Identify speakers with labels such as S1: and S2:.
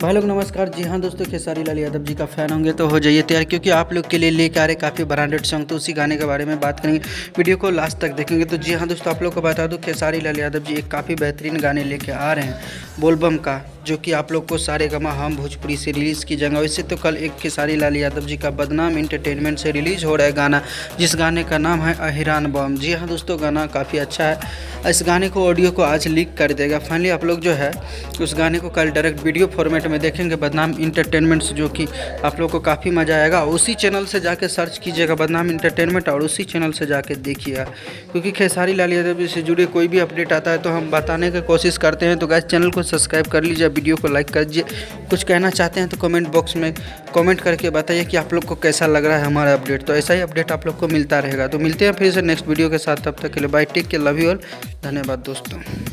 S1: भाई लोग नमस्कार। जी हाँ दोस्तों, खेसारी लाल यादव जी का फ़ैन होंगे तो हो जाइए तैयार, क्योंकि आप लोग के लिए लेके आ रहे काफ़ी ब्रांडेड सॉन्ग। तो उसी गाने के बारे में बात करेंगे, वीडियो को लास्ट तक देखेंगे। तो जी हाँ दोस्तों, आप लोग को बता दूं खेसारी लाल यादव जी एक काफ़ी बेहतरीन गाने लेके आ रहे हैं बोलबम का, जो कि आप लोग को सारेगामा हम भोजपुरी से रिलीज़ की जाएगा। वैसे तो कल एक खेसारी लाल यादव जी का बदनाम इंटरटेनमेंट से रिलीज़ हो रहा है गाना, जिस गाने का नाम है अहिरान बम। जी हाँ दोस्तों, गाना काफ़ी अच्छा है। इस गाने को ऑडियो को आज लीक कर देगा। फाइनली आप लोग जो है उस गाने को कल डायरेक्ट वीडियो फॉर्मेट में देखेंगे बदनाम इंटरटेनमेंट से, जो कि आप लोग को काफ़ी मज़ा आएगा। उसी चैनल से जाके सर्च कीजिएगा बदनाम इंटरटेनमेंट और उसी चैनल से जाके देखिएगा, क्योंकि खेसारी लाल यादव जी से जुड़े कोई भी अपडेट आता है तो हम बताने की कोशिश करते हैं। तो गाइस, चैनल को सब्सक्राइब कर लीजिए, वीडियो को लाइक कर दीजिए। कुछ कहना चाहते हैं तो कमेंट बॉक्स में कमेंट करके बताइए कि आप लोग को कैसा लग रहा है हमारा अपडेट। तो ऐसा ही अपडेट आप लोग को मिलता रहेगा। तो मिलते हैं फिर से नेक्स्ट वीडियो के साथ, तब तक के लिए bye, take care, love you all, धन्यवाद दोस्तों।